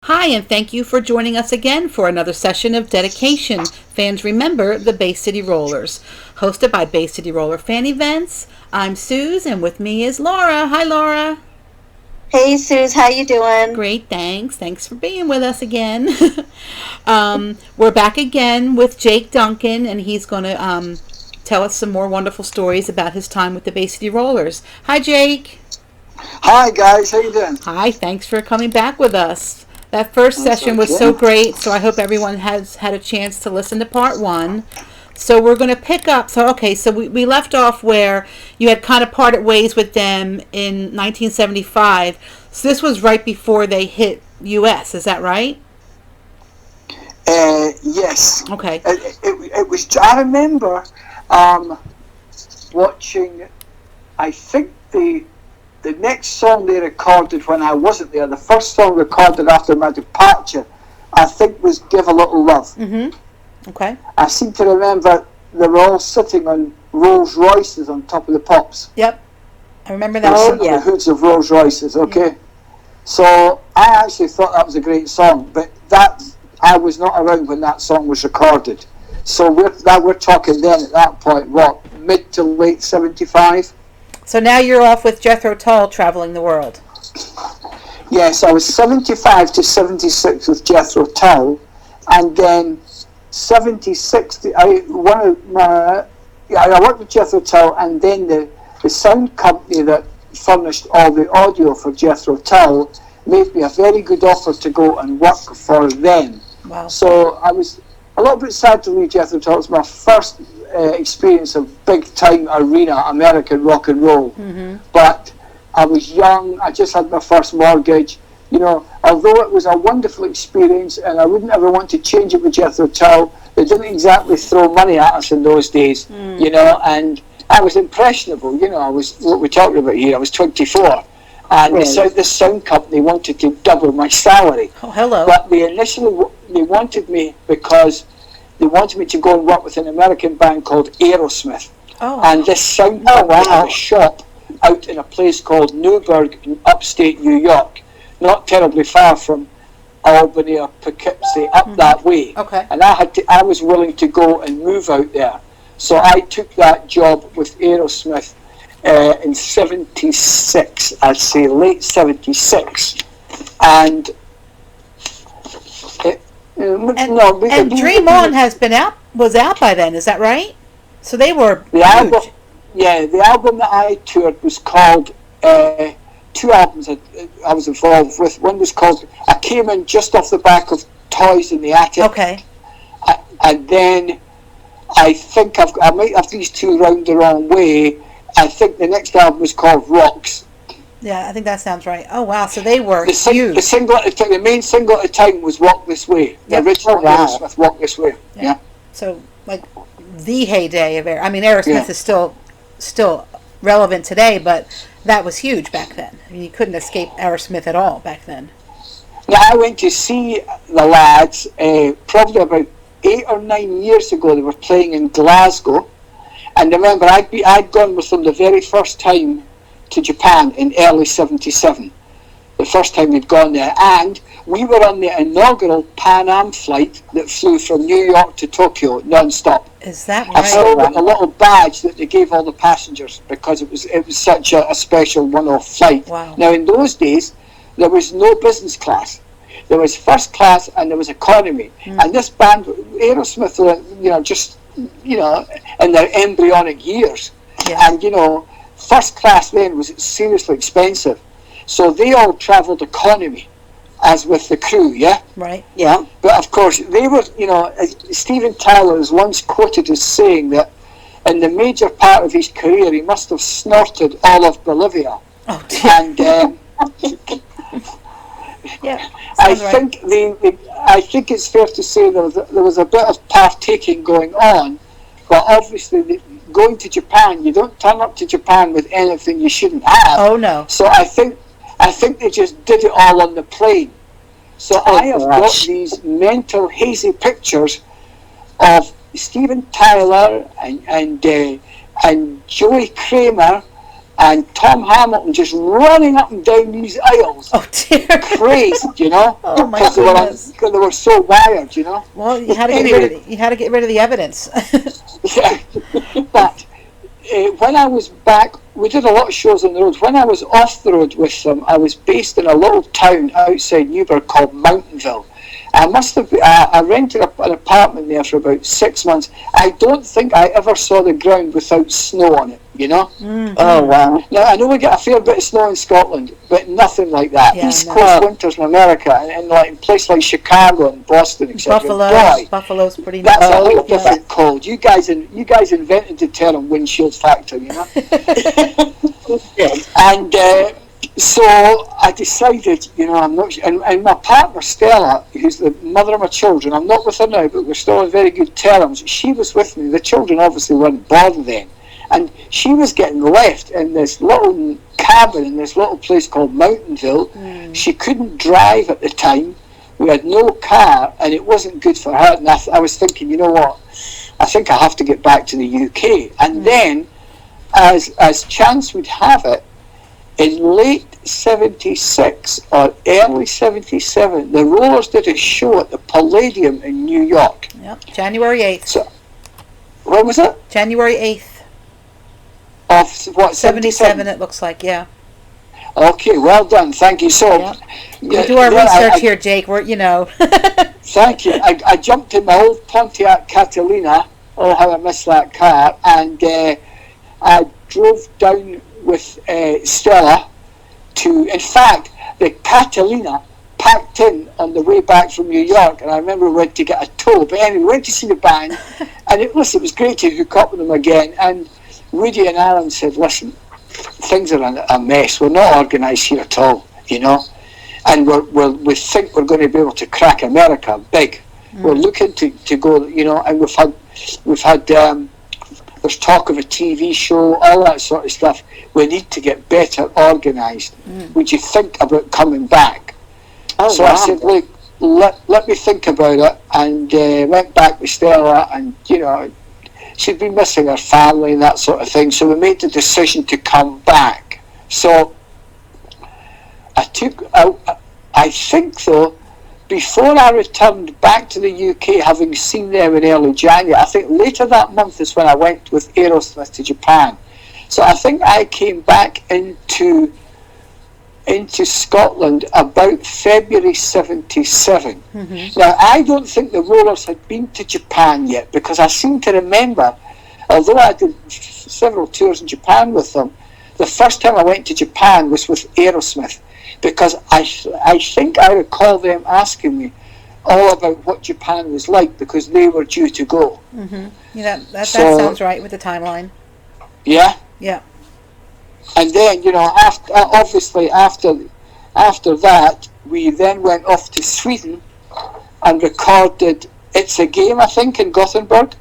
Hi, and thank you for joining us again for another session of dedication. Fans remember the Bay City Rollers, hosted by Bay City Roller Fan Events. I'm Suze, and with me is Laura. Hi, Laura. Hey, Suze, how you doing? Great, thanks. Thanks for being with us again. We're back again with Jake Duncan, and he's going to tell us some more wonderful stories about his time with the Bay City Rollers. Hi, Jake. Hi guys, how you doing? Hi, thanks for coming back with us. That first That's session was so okay. great, so I hope everyone has had a chance to listen to part one. So we're going to pick up. So we left off where you had kind of parted ways with them in 1975. So this was right before they hit U.S., is that right? Yes. Okay. It was. I remember watching. I think the next song they recorded when I wasn't there, the first song recorded after my departure, I think was "Give a Little Love." Mm-hmm. Okay. I seem to remember they were all sitting on Rolls Royces on top of the pops. Yep. I remember They that. were Oh, sitting on yeah. the hoods of Rolls Royces. Okay. So I actually thought that was a great song, but that I was not around when that song was recorded. So we're talking then at that point, what, mid to late 75? So now you're off with Jethro Tull traveling the world. Yes, I was 75 to 76 with Jethro Tull, and then 76. I worked with Jethro Tull, and then the sound company that furnished all the audio for Jethro Tull made me a very good offer to go and work for them. Wow. So I was a little bit sad to leave Jethro Tull. It was my first experience of big time arena American rock and roll. Mm-hmm. But I was young. I just had my first mortgage. You know, although it was a wonderful experience, and I wouldn't ever want to change it with Jethro Tull, they didn't exactly throw money at us in those days. You know, and I was impressionable. You know, I was what we're talking about here. I was 24. And Right. this sound company wanted to double my salary. Oh, hello. But they initially they wanted me because they wanted me to go and work with an American band called Aerosmith. Oh. And this sound company had a shop out in a place called Newburgh in upstate New York, not terribly far from Albany or Poughkeepsie, up that way. Okay. And I was willing to go and move out there. So I took that job with Aerosmith in 76, I'd say late 76. And And Dream On was out by then, is that right? So they were the huge. album, the album that I toured was called, two albums I was involved with. One was called, I came in just off the back of Toys in the Attic. Okay. And then I think I might have these two round the wrong way. I think the next album was called Rocks. Yeah, I think that sounds right. Oh, wow. So they were The huge. the main single at the time was Walk This Way. The Yep. original Oh, wow. Aerosmith Walk This Way. Yeah. So, like, the heyday of I mean, Aerosmith Yeah. is still relevant today, but that was huge back then. I mean, you couldn't escape Aerosmith at all back then. Now, I went to see the lads probably about 8 or 9 years ago. They were playing in Glasgow. And remember, I'd gone with them the very first time to Japan in early 77. The first time we'd gone there. And we were on the inaugural Pan Am flight that flew from New York to Tokyo non-stop. Is that I've still right? got a little badge that they gave all the passengers because it was such a special one-off flight. Wow. Now, in those days, there was no business class. There was first class and there was economy. And this band, Aerosmith, were, just, in their embryonic years. Yeah. And, first class then was seriously expensive. So they all travelled economy, as with the crew, yeah? Right. Yeah. But of course, they were, Steven Tyler is once quoted as saying that in the major part of his career, he must have snorted all of Bolivia. Oh, dear. And Yeah. I Sounds right. think I think it's fair to say there was a bit of partaking going on, but obviously going to Japan, you don't turn up to Japan with anything you shouldn't have. Oh, no. So I think they just did it all on the plane. So I have got gosh. these mental hazy pictures of Steven Tyler and Joey Kramer and Tom Hamilton just running up and down these aisles, Oh dear. crazed, you know, Oh my because goodness. they were so wired, you know. Well, you had to get rid of the evidence. Yeah, but when I was back, we did a lot of shows on the road. When I was off the road with them, I was based in a little town outside Newburgh called Mountainville. I rented an apartment there for about 6 months. I don't think I ever saw the ground without snow on it, you know? Mm-hmm. Oh, wow. Now, I know we get a fair bit of snow in Scotland, but nothing like that. Yeah, East no. Coast winters in America, and like in places like Chicago and Boston, etc. Boy, Buffalo's pretty nice. that's a whole Yeah. different cold. You guys invented the term windshield factor, you know? And so I decided, you know, I'm not. And my partner Stella, who's the mother of my children, I'm not with her now, but we're still on very good terms. She was with me. The children obviously weren't born then, and she was getting left in this little cabin in this little place called Mountainville. She couldn't drive at the time. We had no car, and it wasn't good for her. And I was thinking, you know what? I think I have to get back to the UK. And then, as chance would have it, in late 76 or early 77, the Rollers did a show at the Palladium in New York. Yep. January 8th. So, when was it? January 8th. Of what, 77 it looks like, yeah. Okay, well done. Thank you. So, Yep. We do our research here, Jake. We're, you know. Thank you. I jumped in my old Pontiac Catalina. Oh, how I miss that car. And I drove down with Stella in fact, the Catalina packed in on the way back from New York, and I remember we went to get a tow. But anyway, we went to see the band, and it was great to hook up with them again. And Woody and Alan said, listen, things are a mess. We're not organised here at all, you know. And we think we're going to be able to crack America big. We're looking to go, you know, and we've had there's talk of a TV show, all that sort of stuff. We need to get better organised. Would you think about coming back? Oh, so wow. I said, look, let me think about it, and went back with Stella, and, you know, she'd been missing her family and that sort of thing, so we made the decision to come back. So I think, though, before I returned back to the UK, having seen them in early January, I think later that month is when I went with Aerosmith to Japan. So I think I came back into Scotland about February 77. Now, I don't think the Rollers had been to Japan yet, because I seem to remember, although I did several tours in Japan with them, the first time I went to Japan was with Aerosmith, because I think I recall them asking me all about what Japan was like, because they were due to go. Yeah, that sounds right with the timeline. Yeah? Yeah. And then, you know, after that, we then went off to Sweden and recorded It's a Game, I think, in Gothenburg.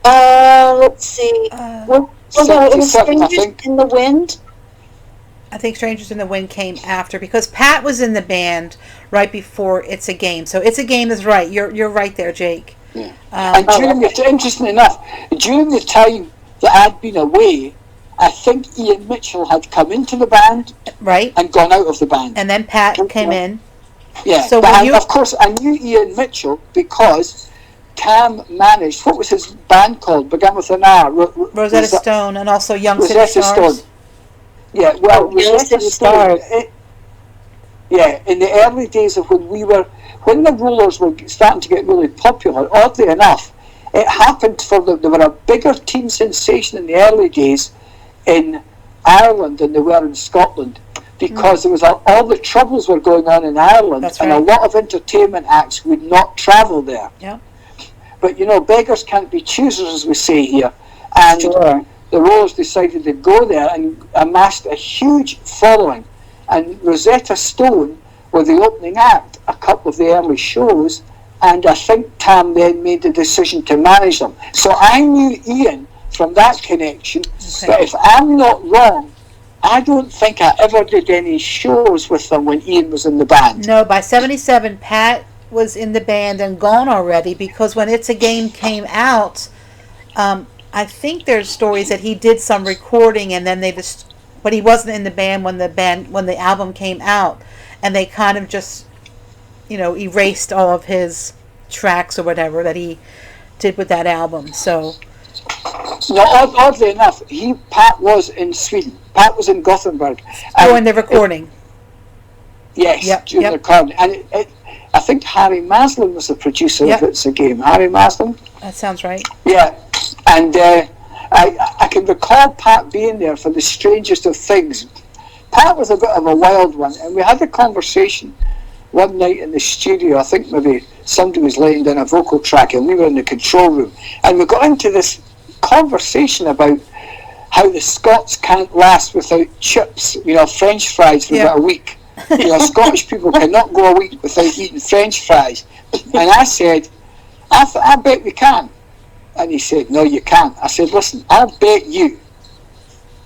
Let's see. It was 77, I think. in the Wind. I think Strangers in the Wind came after, because Pat was in the band right before It's a Game. So It's a Game is right. You're right there, Jake. Yeah. And interesting enough, during the time that I'd been away, I think Ian Mitchell had come into the band, right, and gone out of the band. And then Pat came in. Yeah, so but of course I knew Ian Mitchell because Cam managed, what was his band called? Began with an R. Rosetta Stone, and also Young Rosetta City Stars. Stone. Yeah, well, Rosetta Stone. Yeah, in the early days of when the Rollers were starting to get really popular, oddly enough, it happened for them. They were a bigger teen sensation in the early days in Ireland than they were in Scotland, because there was all the troubles were going on in Ireland. That's and right. A lot of entertainment acts would not travel there. Yeah. But, you know, beggars can't be choosers, as we say here. And the Rollers decided to go there and amassed a huge following. And Rosetta Stone were the opening act a couple of the early shows, and I think Tam then made the decision to manage them. So I knew Ian from that connection, but if I'm not wrong, I don't think I ever did any shows with them when Ian was in the band. No, by 77, Pat was in the band and gone already, because when It's a Game came out, I I think there's stories that he did some recording and then they just, but he wasn't in the band when the album came out, and they kind of just, erased all of his tracks or whatever that he did with that album. So oddly enough, Pat was in Sweden. Pat was in Gothenburg. during the recording. Yes, during the recording. And I think Harry Maslin was the producer of It's a Game. Harry Maslin? That sounds right. Yeah. And I can recall Pat being there for the strangest of things. Pat was a bit of a wild one, and we had a conversation one night in the studio. I think maybe somebody was laying down a vocal track and we were in the control room, and we got into this conversation about how the Scots can't last without chips, French fries for about a week. Scottish people cannot go a week without eating French fries. And I said, I bet we can. And he said, no, you can't. I said, listen, I'll bet you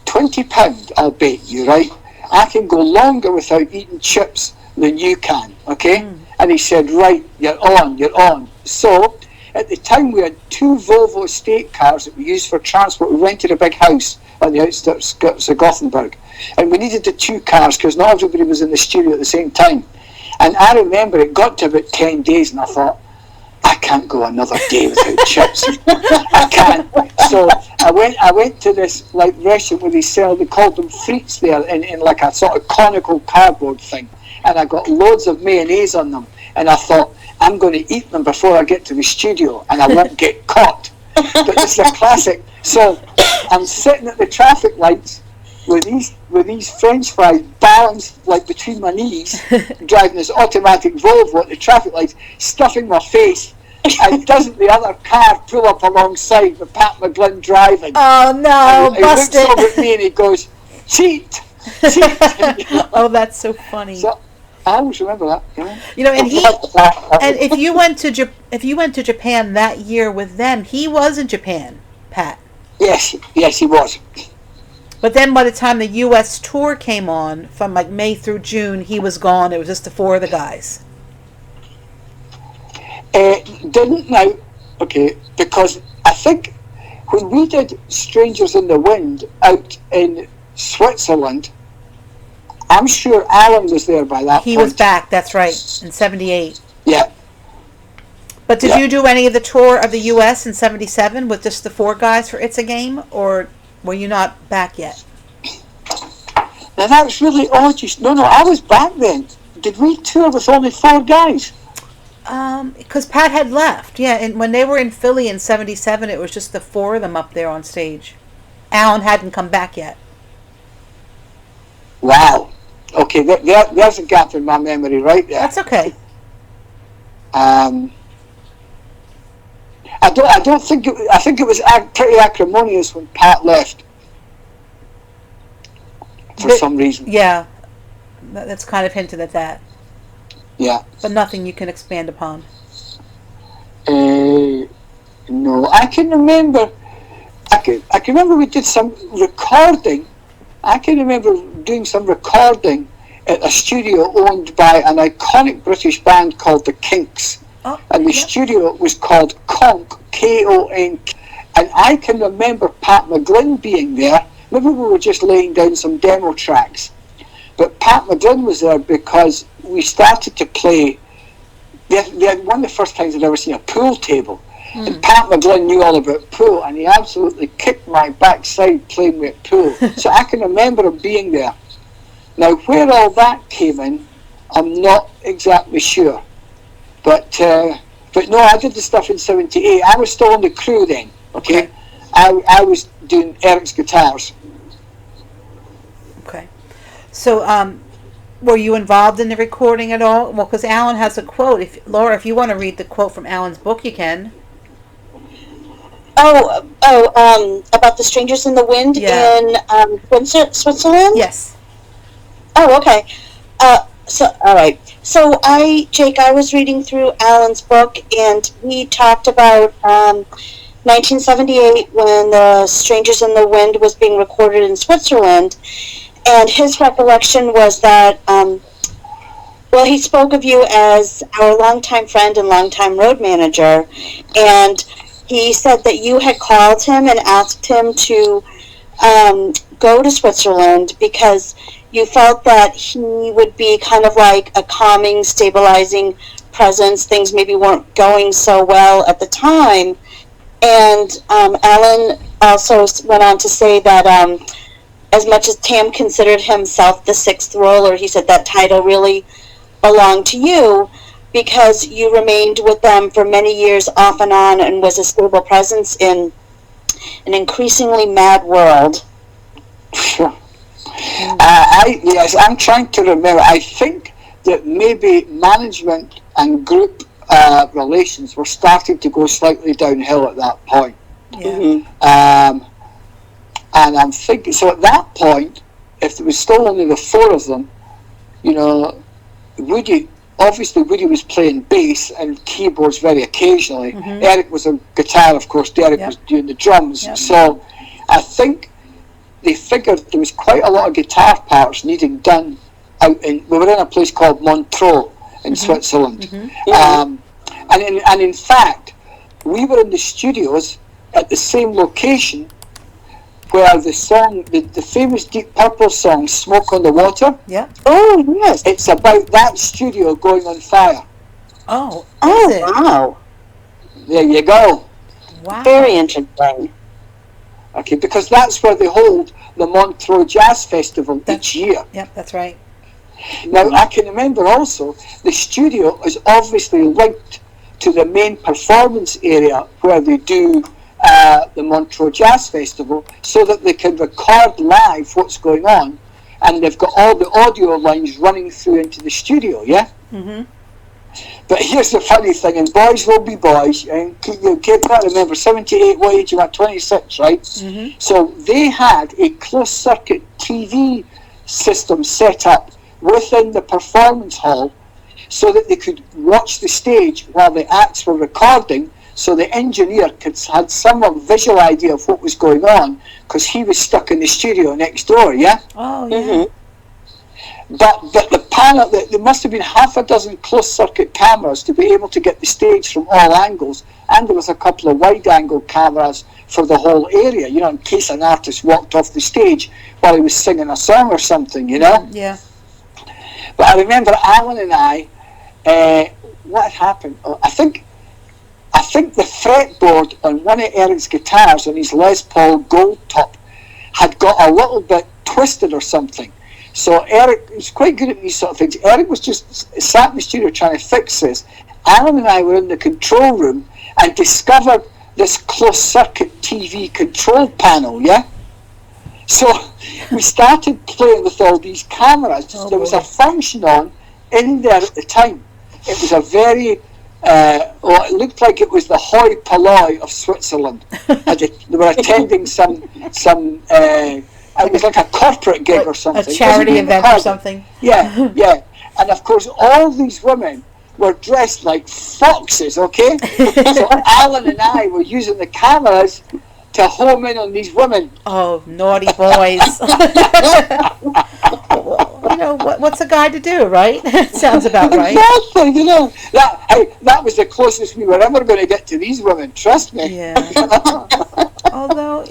£20, I'll bet you, right? I can go longer without eating chips than you can, okay? And he said, right, you're on. So, at the time we had 2 Volvo estate cars that we used for transport. We rented a big house on the outskirts of Gothenburg. And we needed the 2 cars because not everybody was in the studio at the same time. And I remember it got to about 10 days and I thought, I can't go another day without chips. I can't. So I went to this restaurant where they called them frites there in like a sort of conical cardboard thing. And I got loads of mayonnaise on them. And I thought, I'm going to eat them before I get to the studio and I won't get caught. But it's a classic. So I'm sitting at the traffic lights with these French fries balanced between my knees, driving this automatic Volvo at the traffic lights, stuffing my face, and doesn't the other car pull up alongside with Pat McGlynn driving? Oh no, and he looks over at me and he goes, cheat. Oh, that's so funny. So I always remember that. And if you went to Japan that year with them, he was in Japan, Pat. Yes, he was. But then by the time the U.S. tour came on, from May through June, he was gone. It was just the 4 of the guys. Didn't now, okay, because I think when we did Strangers in the Wind out in Switzerland, I'm sure Alan was there by that point. He was back, that's right, in 78. Yeah. But did you do any of the tour of the U.S. in 77 with just the 4 guys for It's a Game, or were you not back yet? Now that's really odd. No, I was back then. Did we tour with only 4 guys? Because Pat had left, and when they were in Philly in 77, it was just the 4 of them up there on stage. Alan hadn't come back yet. Wow. Okay, there's a gap in my memory right there. That's okay. I don't think I think it was pretty acrimonious when Pat left for some reason. Yeah, that's kind of hinted at that. Yeah. But nothing you can expand upon. No, I can remember. I can remember we did some recording. I can remember doing some recording at a studio owned by an iconic British band called the Kinks. And the studio was called Konk, K-O-N-K. And I can remember Pat McGlynn being there. Maybe we were just laying down some demo tracks. But Pat McGlynn was there because we started to play. They had one of the first times I'd ever seen a pool table. And Pat McGlynn knew all about pool, and he absolutely kicked my backside playing with pool. So I can remember him being there. Now, where all that came in, I'm not exactly sure. But no, I did the stuff in 78. I was still on the crew then, okay? I was doing Eric's guitars. Okay. So, were you involved in the recording at all? Well, because Alan has a quote. Laura, if you want to read the quote from Alan's book, you can. About the Strangers in the Wind in Switzerland? Yes. Oh, okay. All right. So Jake, I was reading through Alan's book, and he talked about 1978 when the Strangers in the Wind was being recorded in Switzerland, and his recollection was that, he spoke of you as our longtime friend and longtime road manager, and he said that you had called him and asked him to go to Switzerland because you felt that he would be kind of like a calming, stabilizing presence. Things maybe weren't going so well at the time. And Alan also went on to say that as much as Tam considered himself the sixth roller, he said that title really belonged to you because you remained with them for many years off and on and was a stable presence in an increasingly mad world. Sure. I'm trying to remember. I think that maybe management and group relations were starting to go slightly downhill at that point. Yeah. And I'm thinking, so at that point, if there was still only the four of them, Woody was playing bass and keyboards very occasionally. Mm-hmm. Eric was on guitar, of course. Derek was doing the drums. Yep. So I think they figured there was quite a lot of guitar parts needing done out in. We were in a place called Montreux in Switzerland, and in fact, we were in the studios at the same location where the song, the famous Deep Purple song, "Smoke on the Water." Yeah. Oh, yes. It's about that studio going on fire. Oh. Oh, Is it? wow. There you go. Wow. Very interesting. Okay, because that's where they hold the Montreux Jazz Festival each year. Yep, that's right. Now, I can remember also, the studio is obviously linked to the main performance area where they do the Montreux Jazz Festival, so that they can record live what's going on, and they've got all the audio lines running through into the studio, yeah? Mm-hmm. But here's the funny thing, and boys will be boys, and you can't remember, 78, what age you are, 26, right? Mm-hmm. So they had a closed-circuit TV system set up within the performance hall so that they could watch the stage while the acts were recording, so the engineer had some visual idea of what was going on, because he was stuck in the studio next door, yeah? Oh, yeah. Mm-hmm. But the panel, there must have been half a dozen closed-circuit cameras to be able to get the stage from all angles, and there was a couple of wide-angle cameras for the whole area, in case an artist walked off the stage while he was singing a song or something, Yeah. But I remember Alan and I, what happened? I think the fretboard on one of Eric's guitars, on his Les Paul Gold Top, had got a little bit twisted or something. So Eric is quite good at these sort of things. Eric was just sat in the studio trying to fix this. Alan and I were in the control room and discovered this closed-circuit TV control panel, yeah? So we started playing with all these cameras. Oh, there was boy. a function on in there at the time. It was a very, it looked like it was the hoi polloi of Switzerland. They were attending some it was like a corporate gig or something. A charity Wasn't it event or called? something. Yeah, yeah. And of course, all these women were dressed like foxes, okay? So Alan and I were using the cameras to home in on these women. Oh, naughty boys. Well, what's a guy to do, right? Sounds about right. Exactly, that was the closest we were ever going to get to these women, trust me. Yeah. Although,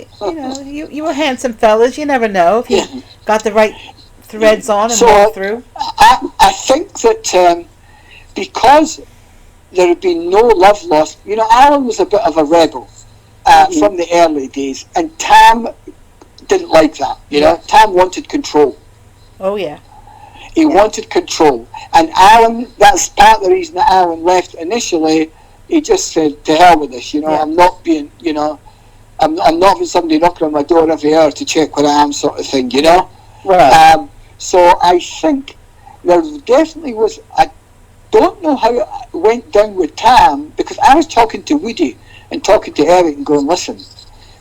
you were handsome fellas. You never know if you got the right threads on and walked through. I think that because there had been no love lost, Alan was a bit of a rebel from the early days, and Tam didn't like that. Tam wanted control. Oh, yeah. He wanted control, and Alan. That's part of the reason that Alan left initially. He just said, "To hell with this." I'm not being. I'm not having somebody knocking on my door every hour to check where I am, sort of thing. Right. So I think there definitely was. I don't know how it went down with Tam, because I was talking to Woody and talking to Eric and going, "Listen,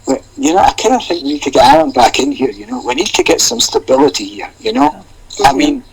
I kind of think we need to get Alan back in here. We need to get some stability here. I mean,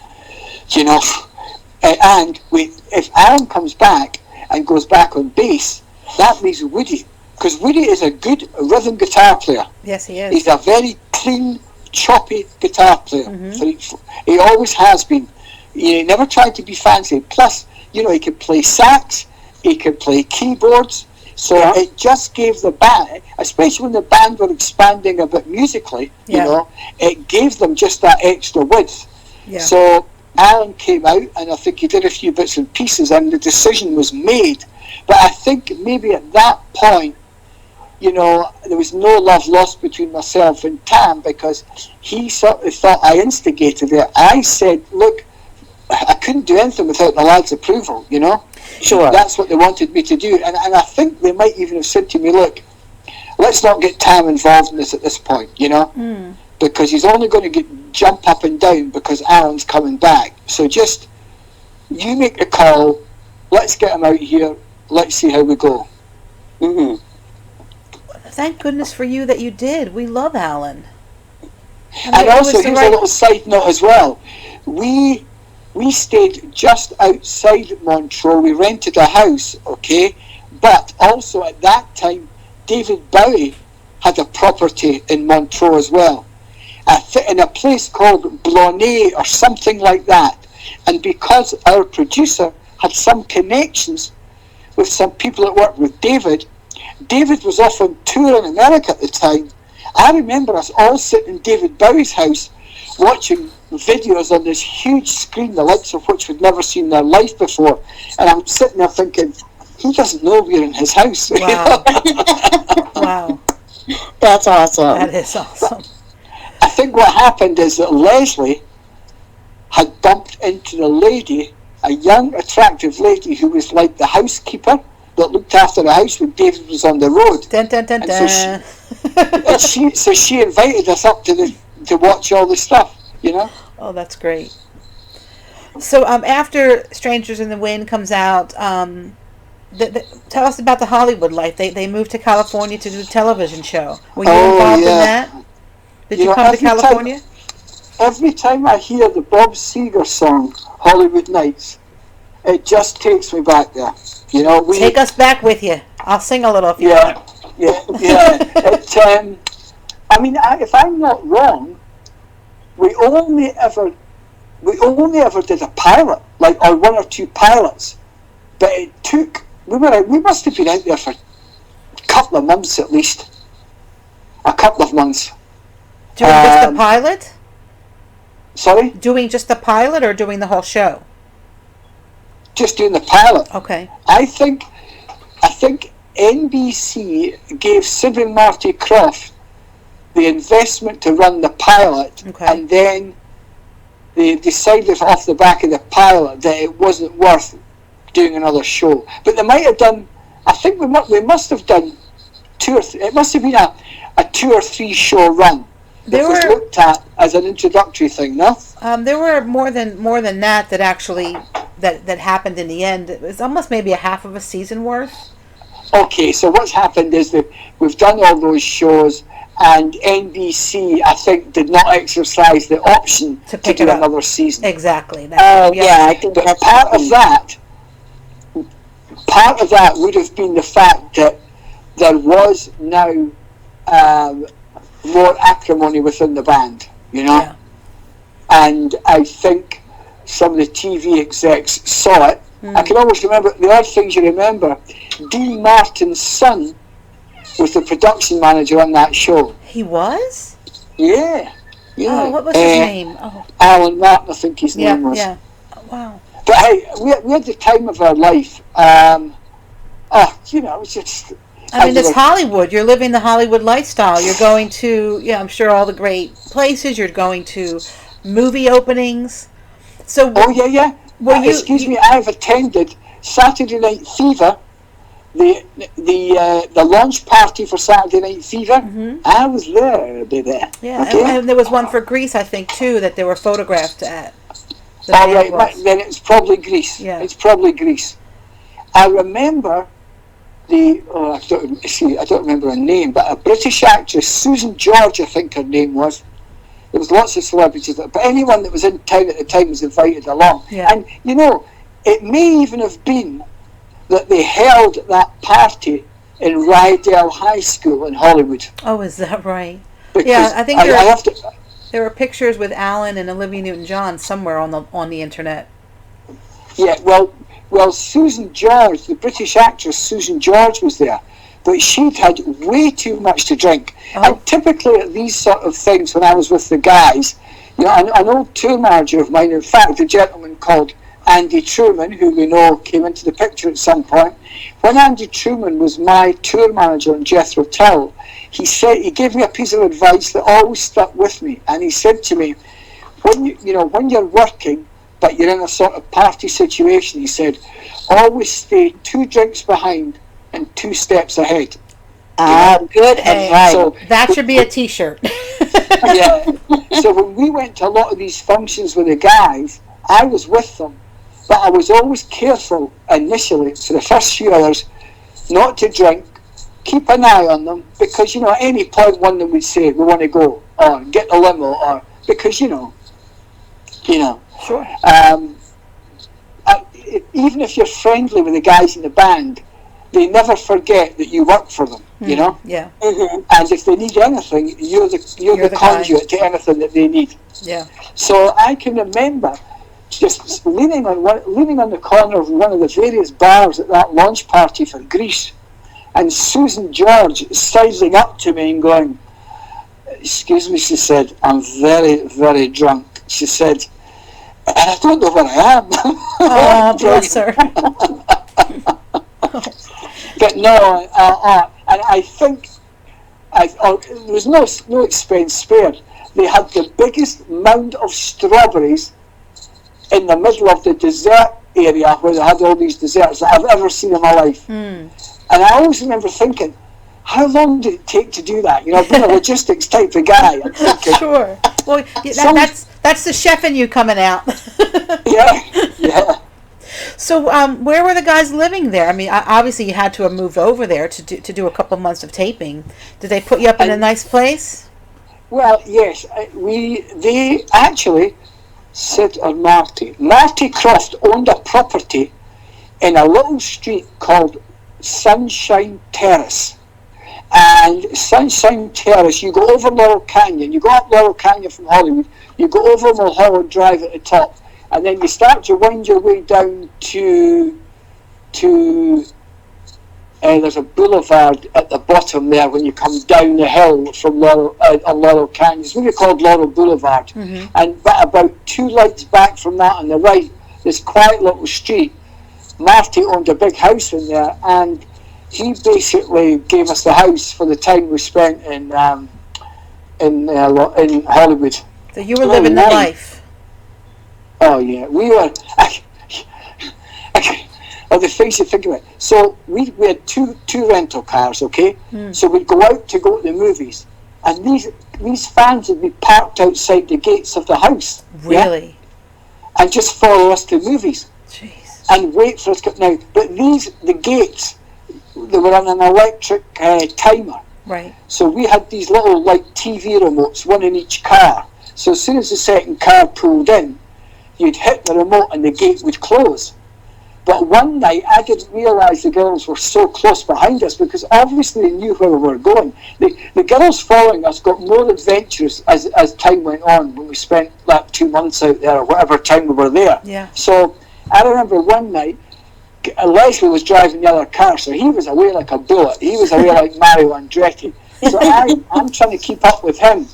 and if Alan comes back and goes back on bass, that leaves Woody, because Woody is a good rhythm guitar player. Yes, he is. He's a very clean, choppy guitar player. Mm-hmm. He always has been. He never tried to be fancy. Plus, he can play sax, he can play keyboards, So it just gave the band, especially when the band were expanding a bit musically, you know, it gave them just that extra width. Yeah. So Alan came out, and I think he did a few bits and pieces, and the decision was made. But I think maybe at that point, you know, there was no love lost between myself and Tam, because he sort of thought I instigated it. I said, look, I couldn't do anything without the lads' approval, you know. Sure. That's what they wanted me to do. And I think they might even have said to me, look, let's not get Tam involved in this at this point, you know, because he's only going to jump up and down because Alan's coming back. So just, you make the call, let's get him out here, let's see how we go. Mm-hmm. Thank goodness for you that you did. We love Alan. And also, here's a little side note as well. We stayed just outside Montreux. We rented a house, okay? But also at that time, David Bowie had a property in Montreux as well, in a place called Blonay or something like that. And because our producer had some connections with some people that worked with David was off on tour in America at the time. I remember us all sitting in David Bowie's house watching videos on this huge screen, the likes of which we'd never seen in their life before. And I'm sitting there thinking, he doesn't know we're in his house. Wow. Wow. That's awesome. That is awesome. I think what happened is that Leslie had bumped into the lady, a young, attractive lady who was like the housekeeper that looked after the house when David was on the road. Dun, dun, dun, dun. So she invited us up to watch all the stuff, you know. Oh, that's great. So after Strangers in the Wind comes out, tell us about the Hollywood life. They moved to California to do a television show. Were you involved in that? Did you come to California? Every time I hear the Bob Seger song, Hollywood Nights, it just takes me back there. You know, take us back with you. I'll sing a little if you want. Yeah. I mean, if I'm not wrong, we only ever did a pilot, or one or two pilots, but it took. We must have been out there for a couple of months at least. A couple of months. Doing just the pilot? Sorry? Doing just the pilot or doing the whole show? Just doing the pilot. Okay. I think NBC gave Sid and Marty Krofft the investment to run the pilot, and then they decided off the back of the pilot that it wasn't worth doing another show. But they might have done. I think we must have done it must have been a 2 or 3 show run. That was looked at as an introductory thing, no? There were more than that actually that happened in the end. It was almost maybe a half of a season worth. Okay, so what's happened is that we've done all those shows, and NBC, I think, did not exercise the option to do another season. Exactly. I think but part of that would have been the fact that there was now more acrimony within the band, you know? Yeah. And I think some of the TV execs saw it. I can always remember, the odd things you remember, Dean Martin's son was the production manager on that show. He was? Yeah. Oh, what was his name? Oh. Alan Martin, I think his name was. Yeah. Oh, wow. But hey, we had the time of our life. You know, it was just... I mean, it's Hollywood. You're living the Hollywood lifestyle. You're going to, I'm sure, all the great places. You're going to movie openings. So. Oh, yeah. Excuse me, I've attended Saturday Night Fever, the launch party for Saturday Night Fever. Mm-hmm. I was there, baby. Yeah, okay. And there was one for Greece, I think, too, that they were photographed at. All right, then it's probably Greece. Yeah. It's probably Greece. I remember I don't remember her name, but a British actress, Susan George, I think her name was. There was lots of celebrities, but anyone that was in town at the time was invited along. Yeah. And, you know, it may even have been that they held that party in Rydell High School in Hollywood. Oh, is that right? Because yeah, I think there are pictures with Alan and Olivia Newton-John somewhere on the internet. Yeah, well, Well, Susan George, the British actress Susan George, was there, but she'd had way too much to drink. And typically at these sort of things, when I was with the guys, you know, an old tour manager of mine, in fact, a gentleman called Andy Truman, who we know came into the picture at some point. When Andy Truman was my tour manager on Jethro Tull, he gave me a piece of advice that always stuck with me, and he said to me, when you're working, but you're in a sort of party situation, he said, always stay 2 drinks behind and 2 steps ahead. Good advice. So that should be a T-shirt. Yeah. So when we went to a lot of these functions with the guys, I was with them, but I was always careful initially for the first few hours not to drink, keep an eye on them, because, you know, at any point one of them would say, we want to go, or get the limo, or, because, you know. Sure. Even if you're friendly with the guys in the band, they never forget that you work for them, you know? Yeah. Mm-hmm. And if they need anything, you're the conduit to anything that they need. Yeah. So I can remember just leaning on the corner of one of the various bars at that launch party for Greece, and Susan George sidling up to me and going, excuse me, she said, I'm very, very drunk. She said, and I don't know where I am. Oh, bless her. But no, and I think there was no expense spared. They had the biggest mound of strawberries in the middle of the dessert area where they had all these desserts that I've ever seen in my life. And I always remember thinking, how long did it take to do that? You know, being a logistics type of guy. I'm thinking, Sure. Well, that's the chef in you coming out. yeah. So, where were the guys living there? I mean, obviously you had to have moved over there to do a couple months of taping. Did they put you up in a nice place? Well, yes. They actually, Sid or Marty Croft owned a property in a little street called Sunshine Terrace. And Sunshine Terrace, you go over Laurel Canyon, you go up Laurel Canyon from Hollywood, you go over Mulholland Drive at the top, and then you start to wind your way down to there's a boulevard at the bottom there when you come down the hill from Laurel Canyon. It's really called Laurel Boulevard. Mm-hmm. And about 2 lights back from that on the right, this quiet little street, Marty owned a big house in there, and he basically gave us the house for the time we spent in Hollywood. So you were living the life. Oh yeah, we were. The things you think about. So we had two rental cars, okay? So we'd go out to go to the movies, and these fans would be parked outside the gates of the house. Really? Yeah? And just follow us to movies. Jeez. And wait for us to now. But the gates, they were on an electric timer. Right. So we had these little like TV remotes, one in each car. So as soon as the second car pulled in, you'd hit the remote and the gate would close. But one night I didn't realise the girls were so close behind us, because obviously they knew where we were going. The girls following us got more adventurous as time went on, when we spent like 2 months out there or whatever time we were there. Yeah. So I remember one night, Leslie was driving the other car, so he was away like a bullet. He was away like Mario Andretti. So I'm trying to keep up with him.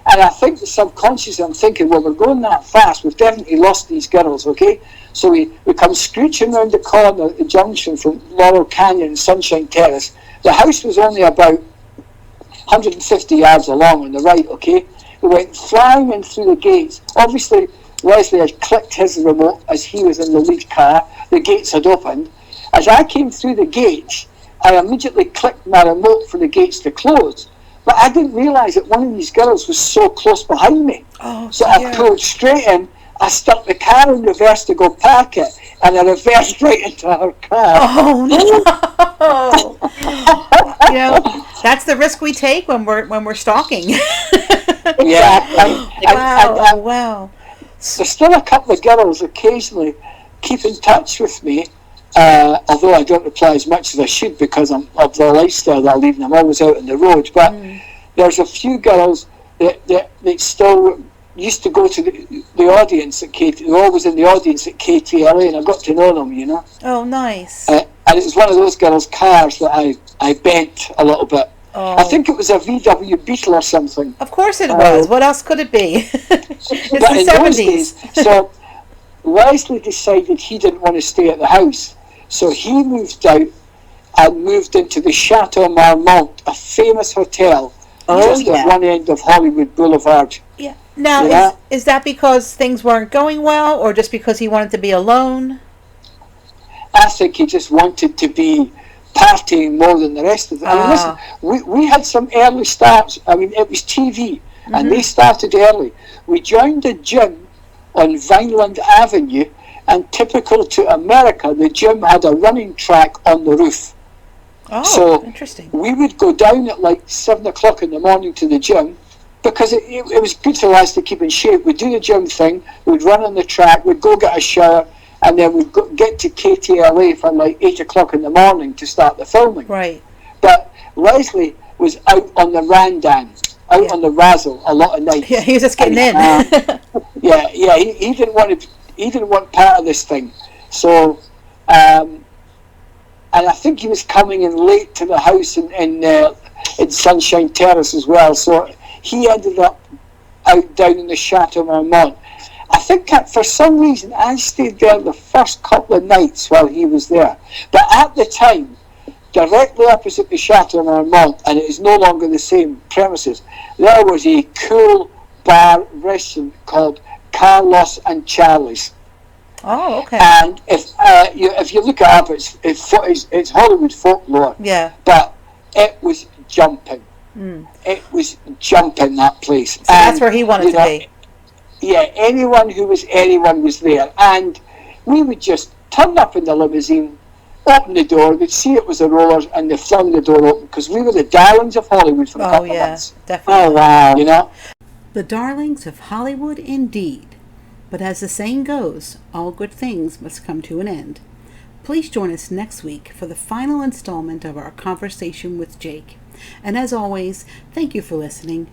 And I think subconsciously I'm thinking, well, we're going that fast, we've definitely lost these girls, okay? So we come screeching round the corner at the junction from Laurel Canyon and Sunshine Terrace. The house was only about 150 yards along on the right, okay? We went flying in through the gates. Obviously, Leslie had clicked his remote as he was in the lead car. The gates had opened. As I came through the gates, I immediately clicked my remote for the gates to close. But I didn't realise that one of these girls was so close behind me. Oh, so I pulled straight in, I stuck the car in reverse to go park it, and I reversed right into her car. Oh no! You know, that's the risk we take when we're stalking. Yeah. Wow. There's still a couple of girls occasionally keep in touch with me, although I don't reply as much as I should because of the lifestyle that I lead. I'm always out on the road. But there's a few girls that still used to go to the audience at they were always in the audience at KTLA, and I got to know them, you know. Oh, nice. And it was one of those girls' cars that I bent a little bit. Oh. I think it was a VW Beetle or something. Of course it was. What else could it be? It's But the in 70s. those days, so Leslie decided he didn't want to stay at the house, so he moved out and moved into the Chateau Marmont, a famous hotel just at one end of Hollywood Boulevard. Yeah. Now, is that because things weren't going well, or just because he wanted to be alone? I think he just wanted to be partying more than the rest of them. I mean, listen, we had some early starts. I mean, it was TV, and they started early. We joined a gym on Vineland Avenue, and typical to America, the gym had a running track on the roof. Oh, so interesting. We would go down at like 7 o'clock in the morning to the gym, because it was good for us to keep in shape. We'd do the gym thing, we'd run on the track, we'd go get a shower, and then we'd get to KTLA for like 8 o'clock in the morning to start the filming. Right. But Leslie was out on the Randan, out on the Razzle a lot of nights. Yeah, he was just getting in. He didn't want part of this thing. So, and I think he was coming in late to the house in Sunshine Terrace as well. So he ended up out down in the Chateau Marmont. I think for some reason I stayed there the first couple of nights while he was there. But at the time, directly opposite the Chateau Marmont, and it is no longer the same premises, there was a cool bar restaurant called Carlos and Charlie's. Oh, okay. And if you look it up, it's Hollywood folklore. Yeah. But it was jumping. It was jumping, that place. So that's where he wanted to be. Yeah, anyone was there, and we would just turn up in the limousine, open the door, they'd see it was the Rollers, and they flung the door open, because we were the darlings of Hollywood for a couple of months. Definitely. Oh, wow. You know? The darlings of Hollywood indeed. But as the saying goes, all good things must come to an end. Please join us next week for the final installment of our conversation with Jake. And as always, thank you for listening.